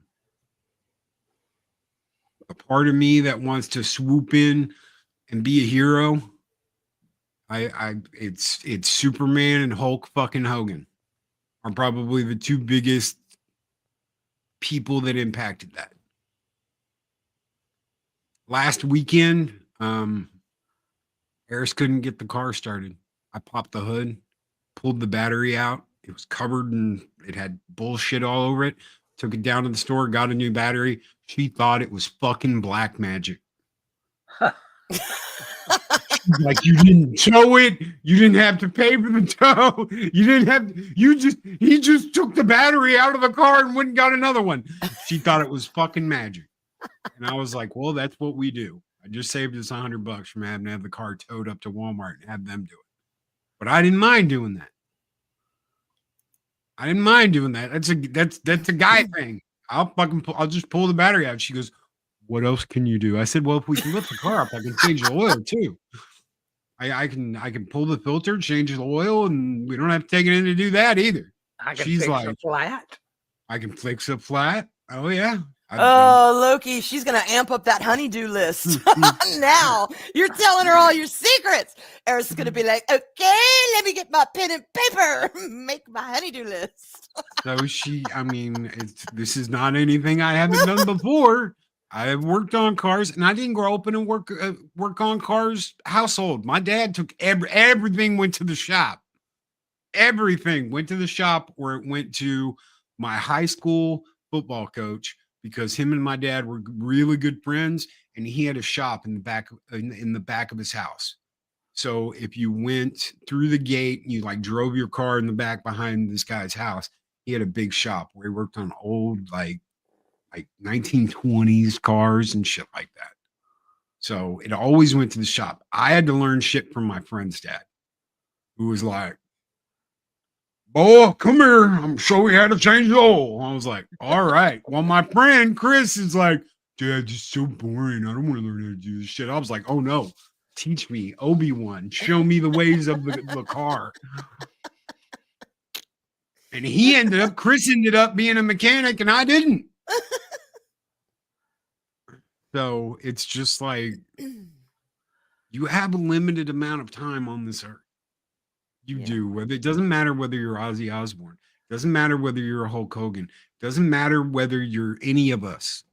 A part of me that wants to swoop in and be a hero, it's Superman and Hulk fucking Hogan are probably the two biggest people that impacted that. Last weekend, Harris couldn't get the car started. I popped the hood, pulled the battery out. It was covered and it had bullshit all over it. Took it down to the store, got a new battery. She thought it was fucking black magic. Like, you didn't tow it. You didn't have to pay for the tow. He just took the battery out of the car and went and got another one. She thought it was fucking magic. And I was like, well, that's what we do. I just saved us $100 from having to have the car towed up to Walmart and have them do it. But I didn't mind doing that. That's a guy thing. I'll just pull the battery out. She goes, what else can you do? I said, well, if we can lift the car up, I can change the oil too. I can pull the filter, change the oil, and we don't have to take it in to do that either. She's fix a flat. I can fix a flat. Oh yeah. Loki, she's gonna amp up that honeydew list. Now you're telling her all your secrets. Eric's gonna be like, okay, let me get my pen and paper, make my honeydew list. So this is not anything I haven't done before. I have worked on cars, and I didn't grow up in a work on cars household. My dad took everything went to the shop. Everything went to the shop, or it went to my high school football coach, because him and my dad were really good friends, and he had a shop in the back of his house. So if you went through the gate, you like drove your car in the back behind this guy's house, he had a big shop where he worked on old like 1920s cars and shit like that. So it always went to the shop. I had to learn shit from my friend's dad, who was like, boy, come here. I'm sure we had to change the oil. I was like, all right. Well, my friend Chris is like, Dad, it's so boring. I don't want to learn how to do this shit. I was like, oh no, teach me, Obi-Wan. Show me the ways of the car. And Chris ended up being a mechanic, and I didn't. So it's just like, you have a limited amount of time on this earth. You do. It doesn't matter whether you're Ozzy Osbourne. It doesn't matter whether you're a Hulk Hogan. It doesn't matter whether you're any of us.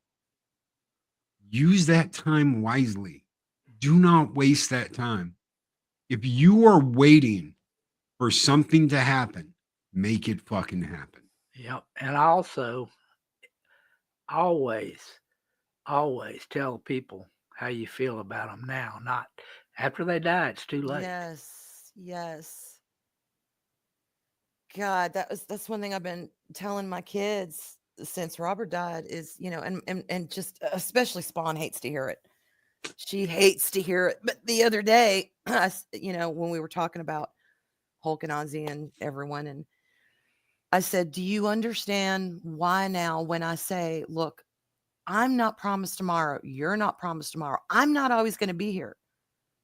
Use that time wisely. Do not waste that time. If you are waiting for something to happen, make it fucking happen. Yep. And also, always tell people how you feel about them now, not after they die. It's too late. Yes. God, that's one thing I've been telling my kids since Robert died is, and just especially Spawn hates to hear it. She hates to hear it. But the other day, when we were talking about Hulk and Ozzy and everyone, and I said, do you understand why now when I say, look, I'm not promised tomorrow. You're not promised tomorrow. I'm not always going to be here.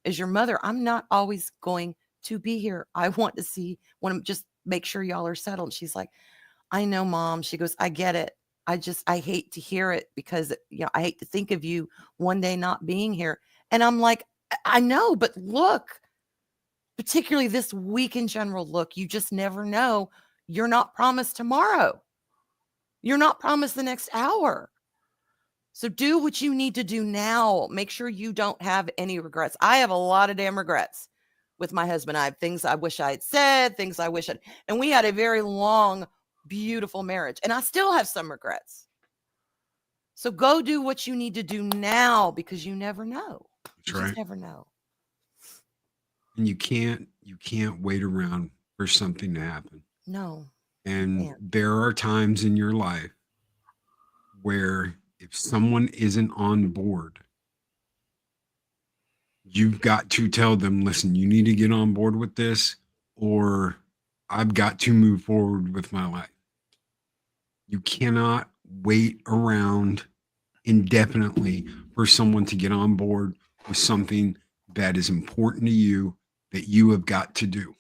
As your mother, I'm not always going to be here. I want to just make sure y'all are settled. She's like, I know, Mom. She goes, I get it. I hate to hear it because, I hate to think of you one day not being here. And I'm like, I know, but look, particularly this week in general. Look, you just never know. You're not promised tomorrow. You're not promised the next hour. So do what you need to do now. Make sure you don't have any regrets. I have a lot of damn regrets with my husband. I have things I wish I had said, things I wish and we had a very long, beautiful marriage. And I still have some regrets. So go do what you need to do now because you never know. That's right. Just never know. And you can't wait around for something to happen. No. And there are times in your life where if someone isn't on board, you've got to tell them, listen, you need to get on board with this, or I've got to move forward with my life. You cannot wait around indefinitely for someone to get on board with something that is important to you that you have got to do.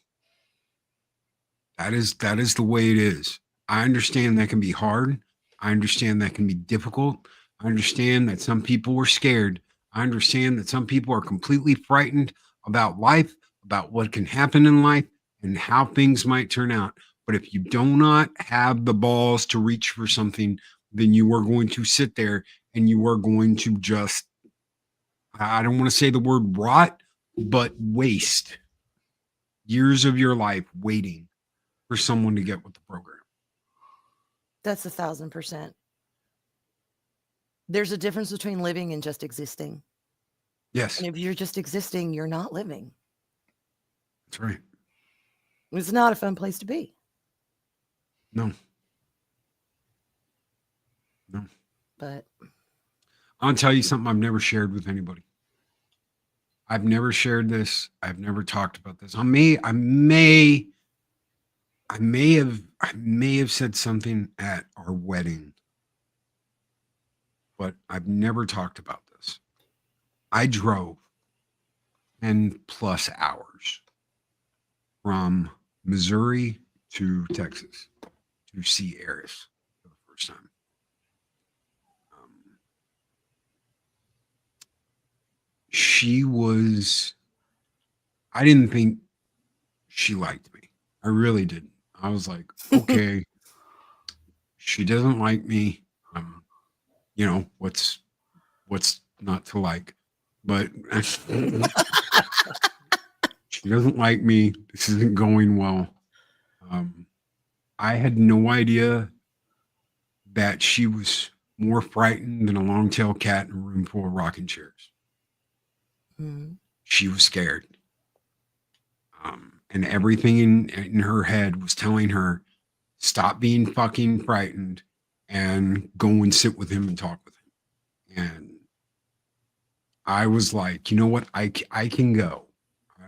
That is the way it is. I understand that can be hard. I understand that can be difficult. I understand that some people are scared. I understand that some people are completely frightened about life, about what can happen in life and how things might turn out. But if you do not have the balls to reach for something, then you are going to sit there and you are going to just, I don't want to say the word rot, but waste years of your life waiting for someone to get with the program. That's 1,000%. There's a difference between living and just existing. Yes. And if you're just existing, you're not living. That's right. It's not a fun place to be. No. But I'll tell you something I've never shared with anybody. I've never shared this. I've never talked about this. I may have said something at our wedding, but I've never talked about this. I drove 10 plus hours from Missouri to Texas to see Eris for the first time. I didn't think she liked me. I really didn't. I was like, okay, she doesn't like me. What's not to like? But she doesn't like me. This isn't going well. I had no idea that she was more frightened than a long-tailed cat in a room full of rocking chairs. Mm-hmm. She was scared. And everything in her head was telling her, stop being fucking frightened and go and sit with him and talk with him. And I was like, you know what? I can go.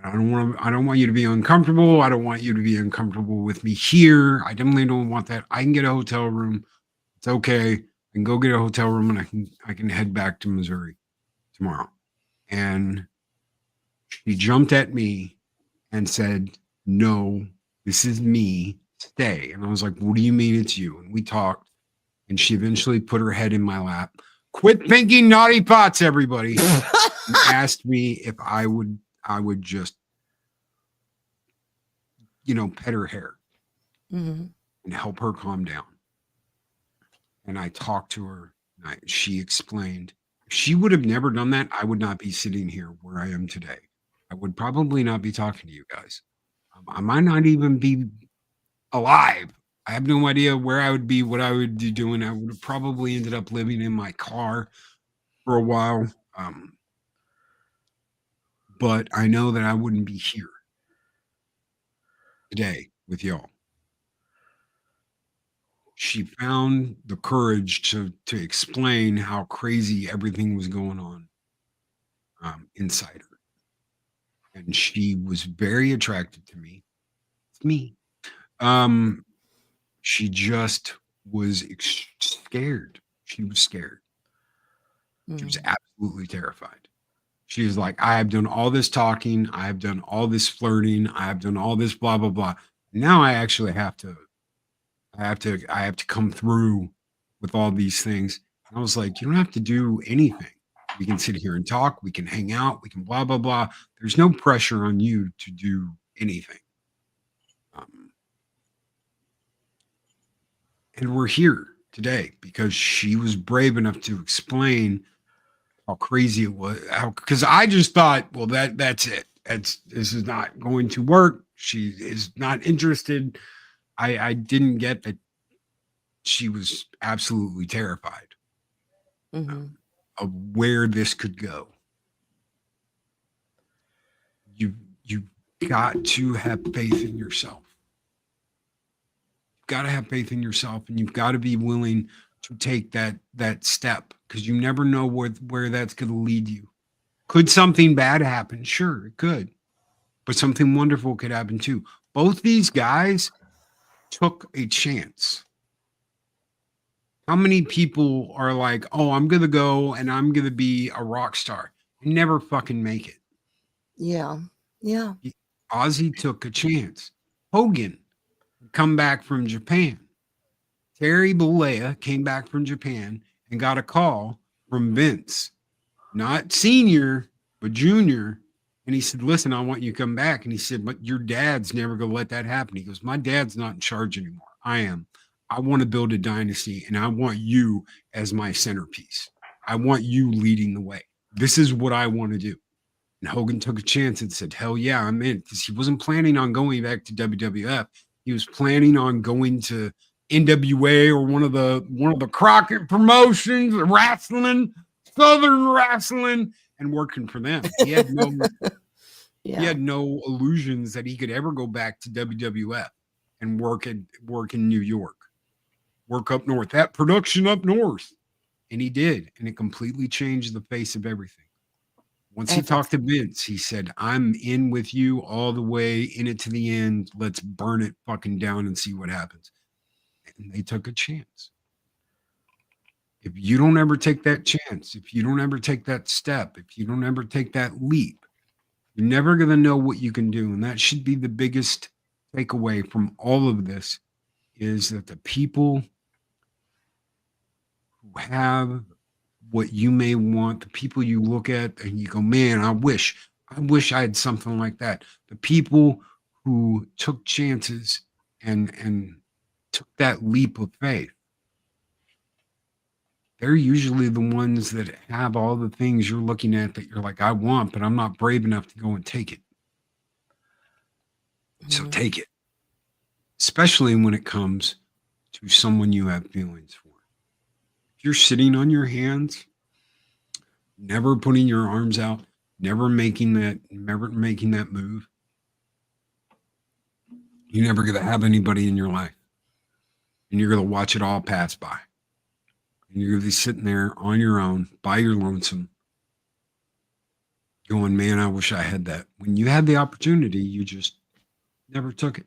I don't want you to be uncomfortable. I don't want you to be uncomfortable with me here. I definitely don't want that. I can get a hotel room. It's okay. I can go get a hotel room and I can head back to Missouri tomorrow. And she jumped at me and said, no, this is me. Stay. And I was like, what do you mean it's you? And we talked, and she eventually put her head in my lap. Quit thinking naughty thoughts, everybody. And asked me if I would just, pet her hair and help her calm down. And I talked to her. And she explained, if she would have never done that, I would not be sitting here where I am today. I would probably not be talking to you guys. I might not even be alive. I have no idea where I would be, what I would be doing. I would have probably ended up living in my car for a while. But I know that I wouldn't be here today with y'all. She found the courage to explain how crazy everything was going on inside her. And she was very attracted to me. It's me. She just was scared. She was scared. She was absolutely terrified. She was like, I have done all this talking. I have done all this flirting. I have done all this blah, blah, blah. Now I actually have to come through with all these things. And I was like, you don't have to do anything. We can sit here and talk. We can hang out. We can blah, blah, blah. There's no pressure on you to do anything. And we're here today because she was brave enough to explain how crazy it was. Because I just thought, well, that's it. This is not going to work. She is not interested. I didn't get that she was absolutely terrified of where this could go. You got to have faith in yourself. You've got to have faith in yourself, and you've got to be willing to take that step, because you never know where that's going to lead you. Could something bad happen? Sure, it could. But something wonderful could happen too. Both these guys took a chance. How many people are like, oh, I'm going to go and I'm going to be a rock star and never fucking make it? Yeah. Yeah. Ozzy took a chance. Hogan come back from Japan. Terry Bollea came back from Japan and got a call from Vince, not senior, but junior. And he said, listen, I want you to come back. And he said, but your dad's never going to let that happen. He goes, my dad's not in charge anymore. I am. I want to build a dynasty, and I want you as my centerpiece. I want you leading the way. This is what I want to do. And Hogan took a chance and said, hell yeah, I'm in. Because he wasn't planning on going back to WWF. He was planning on going to NWA or one of the Crockett promotions, wrestling, Southern wrestling, and working for them. He had no he had no illusions that he could ever go back to WWF and work in New York, work up north, that production up north. And he did, and it completely changed the face of everything. Once he talked to Vince, he said, I'm in with you all the way, in it to the end. Let's burn it fucking down and see what happens. And they took a chance. If you don't ever take that chance, if you don't ever take that step, if you don't ever take that leap, you're never going to know what you can do. And that should be the biggest takeaway from all of this, is that the people who have what you may want, the people you look at and you go, man, I wish I had something like that. The people who took chances and took that leap of faith, they're usually the ones that have all the things you're looking at that you're like, I want, but I'm not brave enough to go and take it. So take it, especially when it comes to someone you have feelings for. If you're sitting on your hands, never putting your arms out, never making that move, you're never going to have anybody in your life. And you're going to watch it all pass by. And you're going to be sitting there on your own, by your lonesome, going, man, I wish I had that. When you had the opportunity, you just never took it.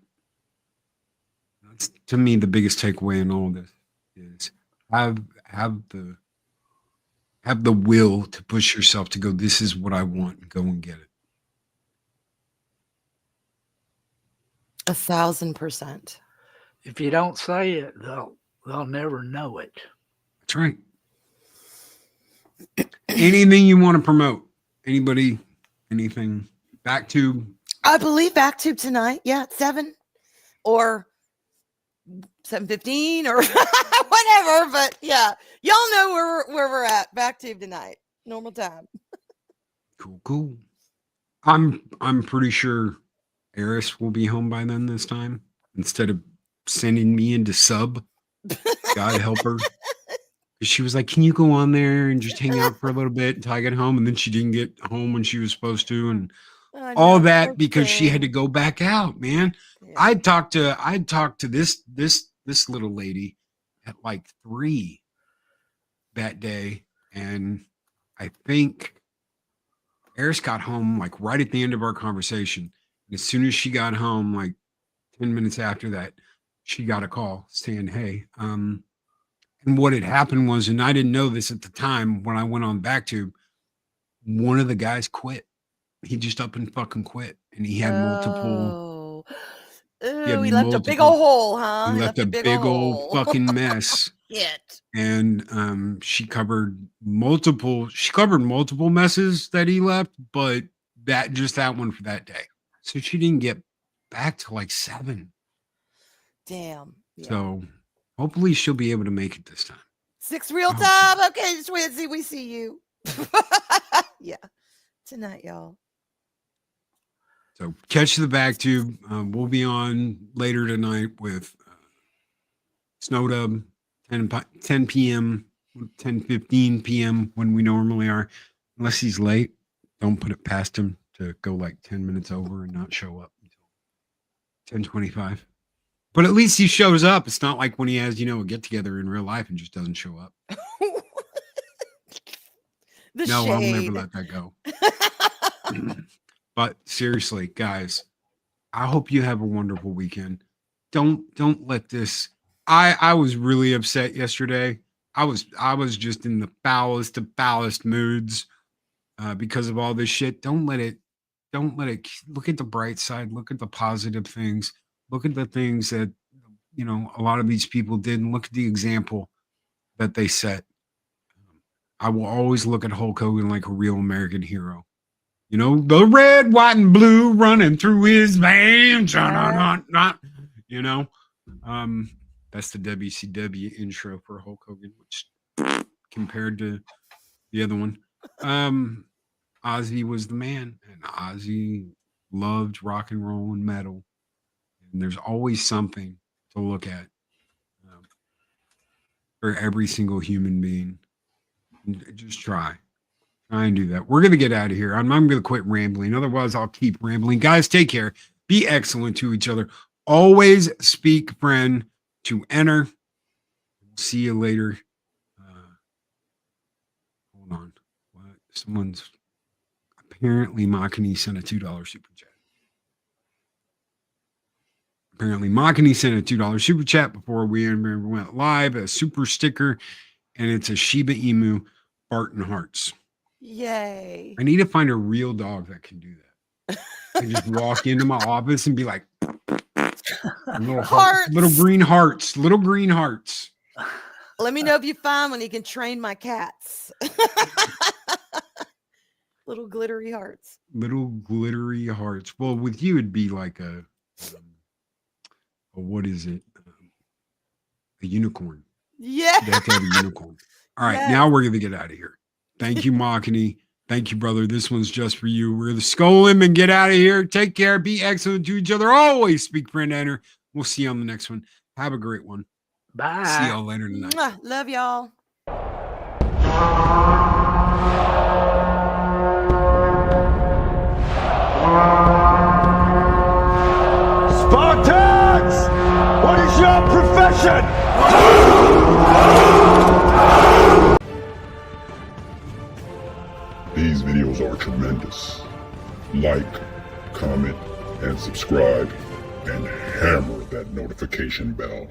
That's, to me, the biggest takeaway in all of this is have the will to push yourself to go, this is what I want, and go and get it. 1,000%. If you don't say it, they'll never know it. That's right. Anything you want to promote? Anybody? Anything? Backtube? I believe Backtube tonight. Yeah, 7 or 7:15 or whatever. But yeah, y'all know where we're at. Backtube tonight. Normal time. Cool. I'm pretty sure Eris will be home by then this time, instead of sending me into sub. God help her. She was like, can you go on there and just hang out for a little bit until I get home? And then she didn't get home when she was supposed to, and all that because she had to go back out, man. Yeah. I'd talked to this little lady at like 3 that day, and I think Eris got home like right at the end of our conversation. And as soon as she got home, like 10 minutes after that, she got a call saying, hey, and what had happened was, and I didn't know this at the time when I went on Backtube, one of the guys quit. He just up and fucking quit. And he had multiple. He left a big old hole, huh? He left a big old fucking mess. Shit. And she covered multiple messes that he left, but that one for that day. So she didn't get back till like 7. Damn. Yeah. So hopefully she'll be able to make it this time. 6 real time. Okay, Swinzy, we see you. Yeah. Tonight, y'all. So catch the back tube. We'll be on later tonight with Snowdub, 10 p.m., 10:15 p.m. when we normally are. Unless he's late, don't put it past him to go like 10 minutes over and not show up until 10:25. But at least he shows up. It's not like when he has, a get-together in real life and just doesn't show up. No, I'll never let that go. But seriously, guys, I hope you have a wonderful weekend. Don't let this. I was really upset yesterday. I was just in the foulest of foulest moods because of all this shit. Don't let it. Look at the bright side. Look at the positive things. Look at the things that a lot of these people did, and look at the example that they set. I will always look at Hulk Hogan like a real American hero. The red, white, and blue running through his veins. That's the WCW intro for Hulk Hogan, which compared to the other one. Ozzy was the man, and Ozzy loved rock and roll and metal. And there's always something to look at for every single human being. And just try and do that. We're going to get out of here. I'm going to quit rambling. Otherwise, I'll keep rambling. Guys, take care. Be excellent to each other. Always speak friend to enter. See you later. Hold on. What? Someone's apparently Makani sent a $2 super chat. Apparently, Makani sent a $2 super chat before we went live. A super sticker, and it's a Shiba Inu Barton Hearts. Yay. I need to find a real dog that can do that. I just walk into my office and be like, little green hearts. Let me know if you find one. You can train my cats. Little glittery hearts. Well, with you, it'd be like a what is it? A unicorn. Yeah. You have to have a unicorn. All right, now we're going to get out of here. Thank you, Makani. Thank you, brother. This one's just for you. We're going to skull him and get out of here. Take care. Be excellent to each other. Always speak friend enter. We'll see you on the next one. Have a great one. Bye. See y'all later tonight. Mwah. Love y'all. Spartans! What is your profession? These videos are tremendous. Like, comment, and subscribe, and hammer that notification bell.